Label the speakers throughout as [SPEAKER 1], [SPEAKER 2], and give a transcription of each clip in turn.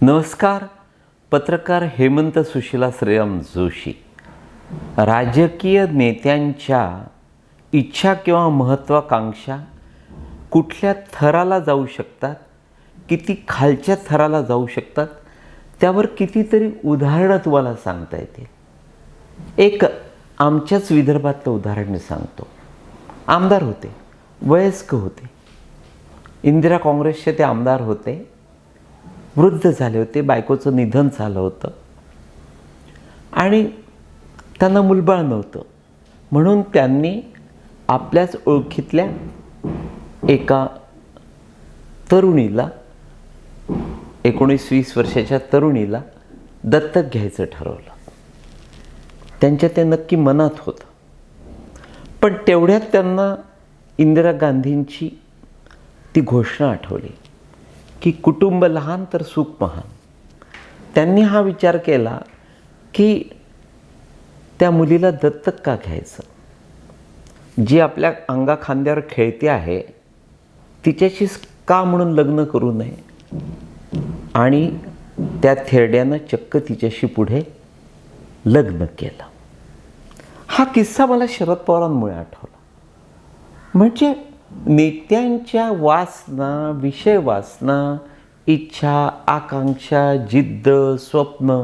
[SPEAKER 1] नमस्कार. पत्रकार हेमंत सुशीला श्रीराम जोशी. राजकीय नेत्यांच्या इच्छा किंवा महत्त्वाकांक्षा कुठल्या थराला जाऊ शकतात, किती खालच्या थराला जाऊ शकतात, त्यावर कितीतरी उदाहरणं तुम्हाला सांगता येतील. एक आमच्याच विदर्भातलं उदाहरण मी सांगतो. आमदार होते, वयस्क होते, इंदिरा काँग्रेसचे ते आमदार होते, वृद्ध झाले होते, बायकोचं निधन झालं होतं आणि त्यांना मुलबाळ नव्हतं. म्हणून त्यांनी आपल्याच ओळखीतल्या एका तरुणीला, 19-20 वर्षाच्या तरुणीला दत्तक घ्यायचं ठरवलं. त्यांच्या ते नक्की मनात होतं. पण तेवढ्यात त्यांना इंदिरा गांधींची ती घोषणा आठवली की कुटुंब लहान तर सुख महान. त्यांनी हा विचार केला की त्या मुलीला दत्तक का घ्यायचं, जी आपल्या अंगाखांद्यावर खेळते आहे तिच्याशीच का म्हणून लग्न करू नये. आणि त्या थेरड्यानं चक्क तिच्याशी पुढे लग्न केलं. हा किस्सा मला शरद पवारांमुळे आठवला. म्हणजे नेत्यांच्या वासना, विषय वासना, इच्छा, आकांक्षा, जिद्द, स्वप्न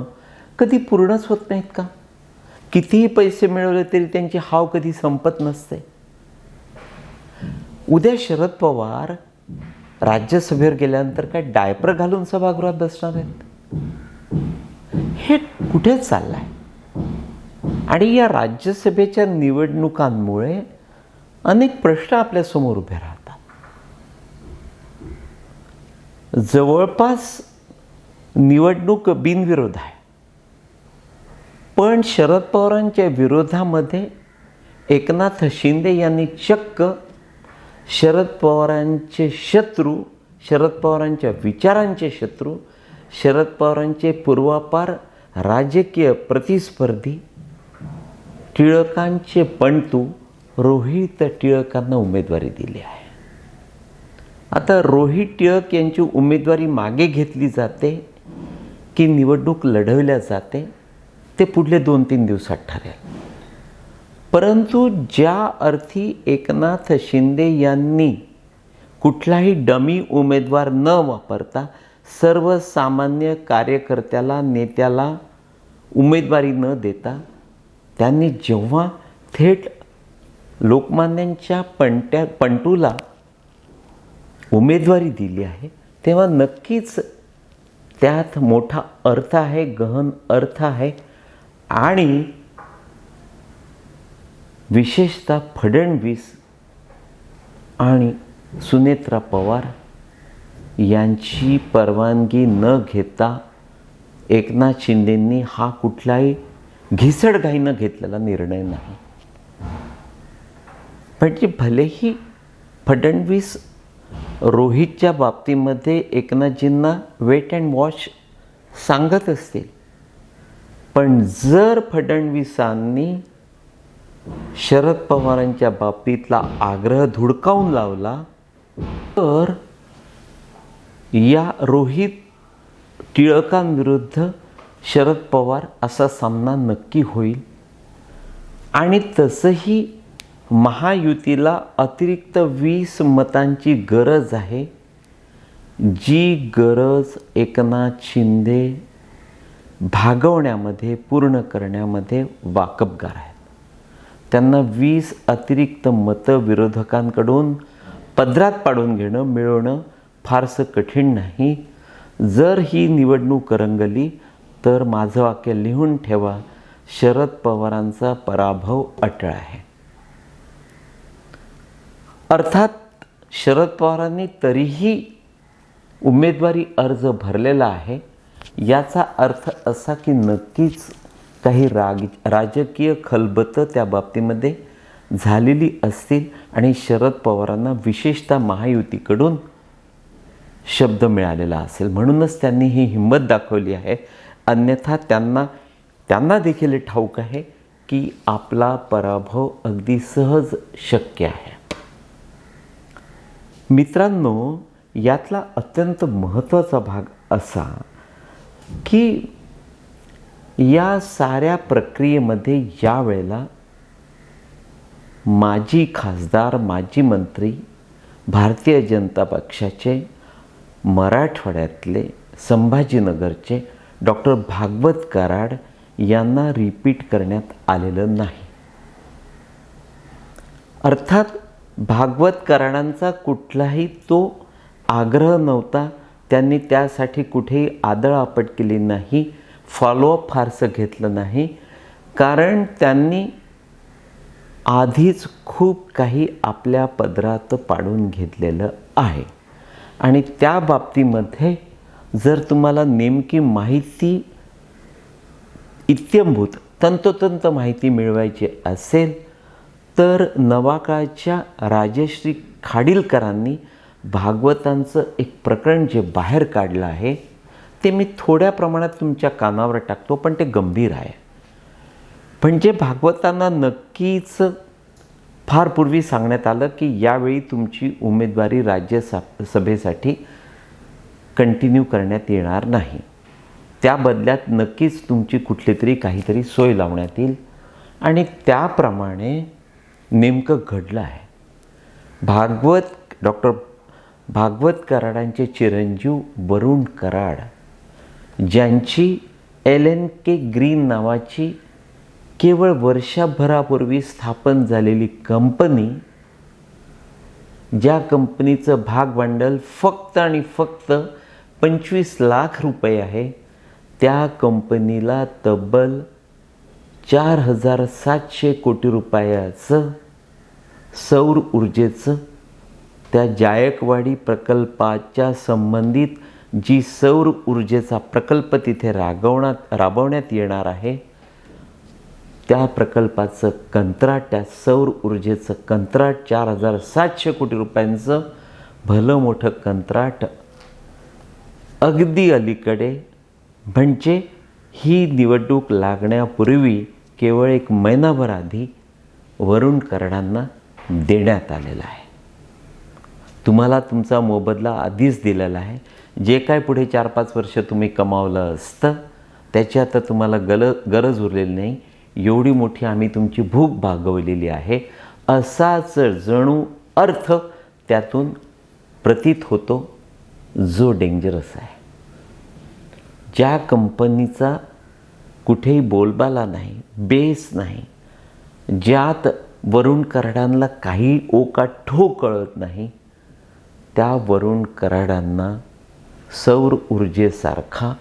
[SPEAKER 1] कधी पूर्णच होत नाहीत का? कितीही पैसे मिळवले तरी त्यांची हाव कधी संपत नसते. उद्या शरद पवार राज्यसभेवर गेल्यानंतर काय डायपर घालून सभागृहात बसणार आहेत? हे कुठे चाललंय? आणि या राज्यसभेच्या निवडणुकांमुळे अनेक प्रश्न आपल्यासमोर उभे राहतात. जवळपास निवडणूक बिनविरोध आहे, पण शरद पवारांच्या विरोधामध्ये एकनाथ शिंदे यांनी चक्क शरद पवारांचे शत्रू, शरद पवारांच्या विचारांचे शत्रू, शरद पवारांचे पूर्वापार राजकीय प्रतिस्पर्धी, टिळकांचे पणतू रोहित टिळकांना उमेदवारी दिली आहे. आता रोहित टिळक यांची उमेदवारी मागे घेतली जाते की निवडणूक लढवल्या जाते ते पुढले 2-3 दिवसात ठरेल. परंतु ज्या अर्थी एकनाथ शिंदे यांनी कुठलाही डमी उमेदवार न वापरता सर्वसामान्य कार्यकर्त्याला, नेत्याला उमेदवारी न देता त्यांनी जेव्हा थेट लोकमान्यांच्या पंटूला उमेदवारी दिली आहे, तेव्हा नक्कीच त्यात मोठा अर्थ आहे, गहन अर्थ आहे. आणि विशेषतः फडणवीस आणि सुनेत्रा पवार यांची परवानगी न घेता एकनाथ शिंदेंनी हा कुठलाही घिसडघाईनं घेतलेला निर्णय नाही. म्हणजे भलेही फडणवीस रोहितच्या बाबतीमध्ये एकनाथजींना वेट अँड वॉच सांगत असतील, पण जर फडणवीसांनी शरद पवारांच्या बाबतीतला आग्रह धुडकावून लावला तर या रोहित टिळकांविरुद्ध शरद पवार असा सामना नक्की होईल. आणि तसंही महायुतीला अतिरिक्त 20 मतांची गरज आहे, जी गरज एकनाथ शिंदे भागवण्यामध्ये, पूर्ण करण्यामध्ये वाकबगार आहेत. त्यांना 20 अतिरिक्त मतं विरोधकांकडून पदरात पाडून मिळवणं फारसं कठीण नाही. जर ही निवडणूक रंगली तर माझं वाक्य लिहून ठेवा, शरद पवारांचा पराभव अटळ आहे. अर्थात शरद पवारांनी तरीही उमेदवारी अर्ज भरलेला आहे. याचा अर्थ असा की नक्कीच काही राजकीय खलबतं त्या बाबतीमध्ये झालेली असतील आणि शरद पवारांना विशेषतः महायुतीकडून शब्द मिळालेला असेल. म्हणूनच त्यांनी ही हिंमत दाखवली आहे. अन्यथा त्यांना देखील ठाऊक आहे की आपला पराभव अगदी सहज शक्य आहे. मित्रांनो, यातला अत्यंत महत्त्वाचा भाग असा की या साऱ्या प्रक्रियेमध्ये यावेळेला माजी खासदार, माजी मंत्री, भारतीय जनता पक्षाचे मराठवाड्यातले, संभाजीनगरचे डॉक्टर भागवत कराड यांना रिपीट करण्यात आलेलं नाही. अर्थात भागवत कराडांचा कुठलाही तो आग्रह नव्हता, त्यांनी त्यासाठी कुठेही आदळआपट केली नाही, फॉलोअप फारसं घेतलं नाही, कारण त्यांनी आधीच खूप काही आपल्या पदरात पाडून घेतलेलं आहे. आणि त्या बाबतीमध्ये जर तुम्हाला नेमकी माहिती, इत्यंभूत तंतोतंत माहिती मिळवायची असेल तर नवाकाळच्या राजश्री खाडीलकरांनी भागवतांचं एक प्रकरण जे बाहेर काढलं आहे ते मी थोड्या प्रमाणात तुमच्या कानावर टाकतो, पण ते गंभीर आहे. म्हणजे भागवतांना नक्कीच फार पूर्वी सांगण्यात आलं की यावेळी तुमची उमेदवारी राज्यसभेसाठी कंटिन्यू करण्यात येणार नाही, त्या बदल्यात नक्कीच तुमची कुठली तरी काहीतरी सोय लावण्यात येईल. आणि त्याप्रमाणे नेमकं घडलं आहे. डॉक्टर भागवत कराडांचे चिरंजीव वरुण कराड, ज्यांची LNK ग्रीन नावाची केवळ वर्षभरापूर्वी स्थापन झालेली कंपनी, ज्या कंपनीचं भागभांडवल फक्त आणि फक्त 25 लाख रुपये आहे, त्या कंपनीला तब्बल 4,700 कोटी रुपयाचं सौर ऊर्जेचं, त्या जायकवाडी प्रकल्पाच्या संबंधित जी सौर ऊर्जेचा प्रकल्प तिथे राबवण्यात येणार आहे, त्या प्रकल्पाचं कंत्राट, त्या सौर ऊर्जेचं कंत्राट 4,700 कोटी रुपयांचं भलं मोठं कंत्राट अगदी अलीकडे, म्हणजे ही निवडणूक लागण्यापूर्वी केवळ 1 महिनाभर आधी वरुण कराडांना देण्यात आलेला आहे. तुम्हाला तुमचा मोबदला आधीच दिलेला आहे. जे काय पुढे 4-5 वर्ष तुम्ही कमावलं असतं त्याची आता तुम्हाला गरज उरलेली नाही, एवढी मोठी आम्ही तुमची भूक भागवलेली आहे, असाच जणू अर्थ त्यातून प्रतीत होतो, जो डेंजरस आहे. ज्या कंपनीचा कुठेही बोलबाला नाही, बेस नाही, ज्यात वरुण कराडांना काही ओकाठो कळत नाही, त्या वरुण कराडांना सौर ऊर्जेसारखा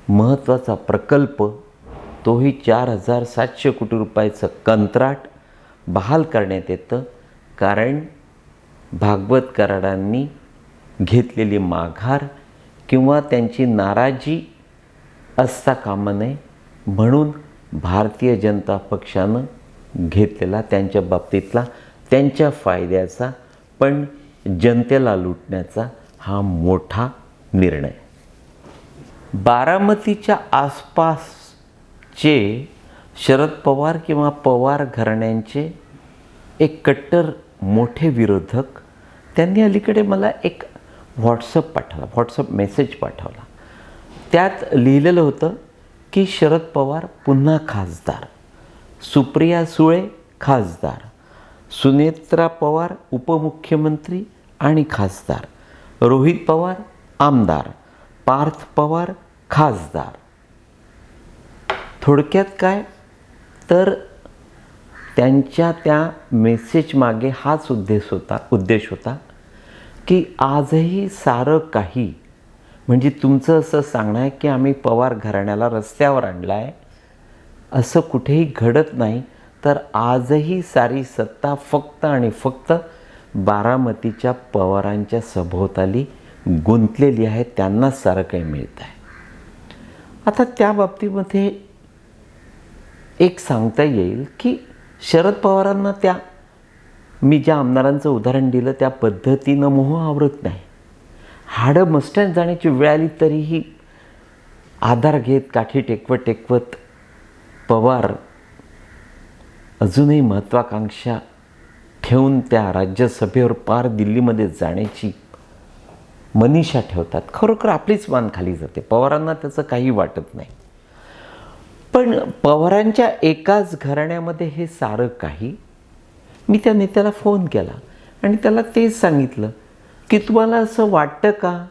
[SPEAKER 1] महत्त्वाचा प्रकल्प, तोही 4,700 कोटी रुपयाचं कंत्राट बहाल करण्यात येतं, कारण भागवत कराडांनी घेतलेली माघार किंवा त्यांची नाराजी असता कामा नये म्हणून भारतीय जनता पक्षानं घेतलेला त्यांच्या बाबतीतला त्यांच्या फायद्याचा पण जनतेला लुटण्याचा हा मोठा निर्णय. बारामतीच्या आसपासचे शरद पवार किंवा पवार घराण्यांचे एक कट्टर मोठे विरोधक, त्यांनी अलीकडे मला एक व्हॉट्सअप मेसेज पाठवला. त्यात लिहिलेलं होतं की शरद पवार पुन्हा खासदार, सुप्रिया सुळे खासदार, सुनेत्रा पवार उपमुख्यमंत्री आणि खासदार, रोहित पवार आमदार, पार्थ पवार खासदार. थोडक्यात काय तर त्यांच्या त्या मेसेज मागे हाच उद्देश होता की आजही सारं काही, म्हणजे तुमचं असं सांगणं आहे की आम्ही पवार घराण्याला रस्त्यावर आणलं आहे, असं कुठेही घडत नाही, तर आजही सारी सत्ता फक्त आणि फक्त बारामतीच्या पवारांच्या सभोवताली गुंतलेली आहे, त्यांनाच सारं काही मिळत आहे. आता त्या बाबतीमध्ये एक सांगता येईल की शरद पवारांना त्या मी ज्या आमदारांचं उदाहरण दिलं त्या पद्धतीनं मोह आवरत नाही. हाडं मस्टन जाण्याची वेळ आली तरीही आधार घेत, काठी टेकवत पवार अजूनही महत्त्वाकांक्षा ठेवून त्या राज्यसभेवर पार दिल्लीमध्ये जाण्याची मनीषा ठेवतात. खरोखर आपलीच मान खाली जाते. पवारांना त्याचं काही वाटत नाही. पण पवारांच्या एकाच घराण्यामध्ये हे सारं काही. मी त्या नेत्याला फोन केला आणि त्याला तेच सांगितलं की तुम्हाला असं वाटतं का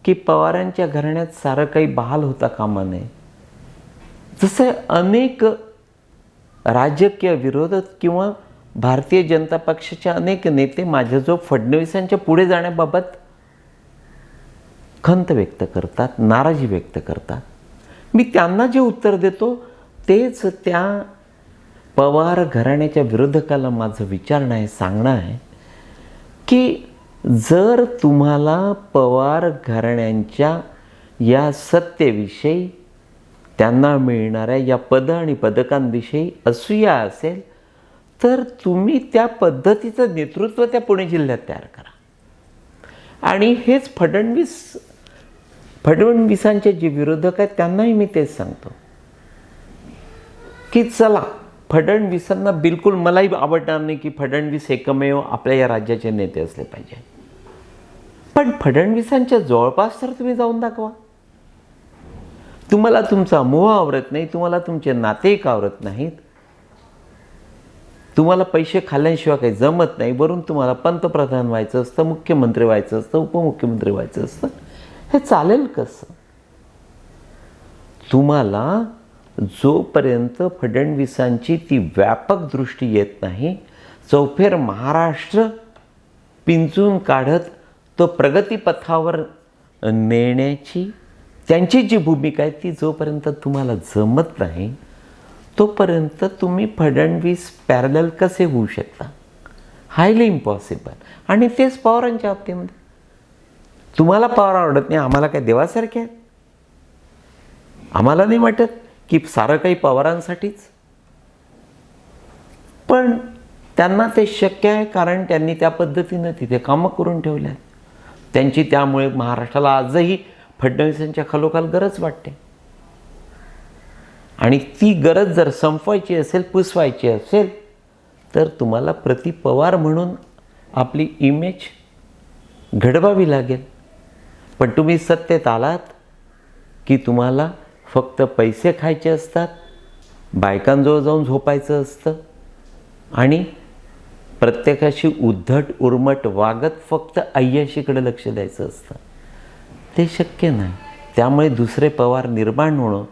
[SPEAKER 1] की पवारांच्या घराण्यात सारं काही बहाल होता कामा नये. जसं अनेक राजकीय विरोधक किंवा भारतीय जनता पक्षाचे अनेक नेते माझ्याजवळ फडणवीसांच्या पुढे जाण्याबाबत खंत व्यक्त करतात, नाराजी व्यक्त करतात. मी त्यांना जे उत्तर देतो तेच त्या पवार घराण्याच्या विरोधकाला माझं विचारणं आहे, सांगणं आहे की जर तुम्हाला पवार घराण्यांच्या या सत्तेविषयी, त्यांना मिळणाऱ्या या पद आणि पदकांविषयी असूया असेल तर तुम्ही त्या पद्धतीचं नेतृत्व त्या पुणे जिल्ह्यात तयार करा. आणि हेच फडणवीसांचे जे विरोधक आहेत त्यांनाही मी तेच सांगतो की चला, फडणवीसांना बिलकुल, मलाही आवडणार नाही की फडणवीस एकमेव आपल्या या राज्याचे नेते असले पाहिजे, पण फडणवीसांच्या जवळपास तर तुम्ही जाऊन दाखवा. तुम्हाला तुमचा मोह आवरत नाही, तुम्हाला तुमचे नातेवाईक आवरत नाहीत, तुम्हाला पैसे खाल्ल्याशिवाय काही जमत नाही, वरून तुम्हाला पंतप्रधान व्हायचं असतं, मुख्यमंत्री व्हायचं असतं, उपमुख्यमंत्री व्हायचं असतं. हे चालेल कसं? तुम्हाला जोपर्यंत फडणवीसांची ती व्यापक दृष्टी येत नाही, चौफेर महाराष्ट्र पिंजून काढत तो प्रगतीपथावर नेण्याची त्यांची जी भूमिका आहे ती जोपर्यंत तुम्हाला जमत नाही तोपर्यंत तुम्ही फडणवीस पॅरलल कसे होऊ शकता? Highly impossible. आणि तेच पवारांच्या बाबतीमध्ये. तुम्हाला पवार आवडत नाही, आम्हाला काय देवासारखे आहेत? आम्हाला नाही वाटत की सारं काही पवारांसाठीच? पण त्यांना ते शक्य आहे कारण त्यांनी त्या पद्धतीनं तिथे कामं करून ठेवले आहेत. त्यांची त्यामुळे महाराष्ट्राला आजही फडणवीसांच्या खालोखाल गरज वाटते. आणि ती गरज जर संपवायची असेल, पुसवायची असेल तर तुम्हाला प्रति पवार म्हणून आपली इमेज घडवावी लागेल. पण तुम्ही सत्तेत आलात की तुम्हाला फक्त पैसे खायचे असतात, बायकांजवळ जाऊन झोपायचं असतं आणि प्रत्येकाशी उद्धट उर्मट वागत फक्त अय्याशीकडे लक्ष द्यायचं असतं. ते शक्य नाही. त्यामुळे दुसरे पवार निर्माण होणं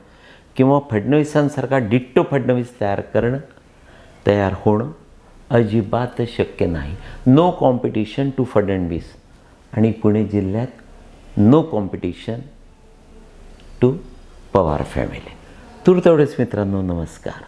[SPEAKER 1] किंवा फडणवीसांसारखा डिट्टो फडणवीस तयार होणं अजिबात शक्य नाही. No competition to Fadnavis. आणि पुणे जिल्ह्यात no competition to Pawar family. तेवढेच मित्रांनो, नमस्कार.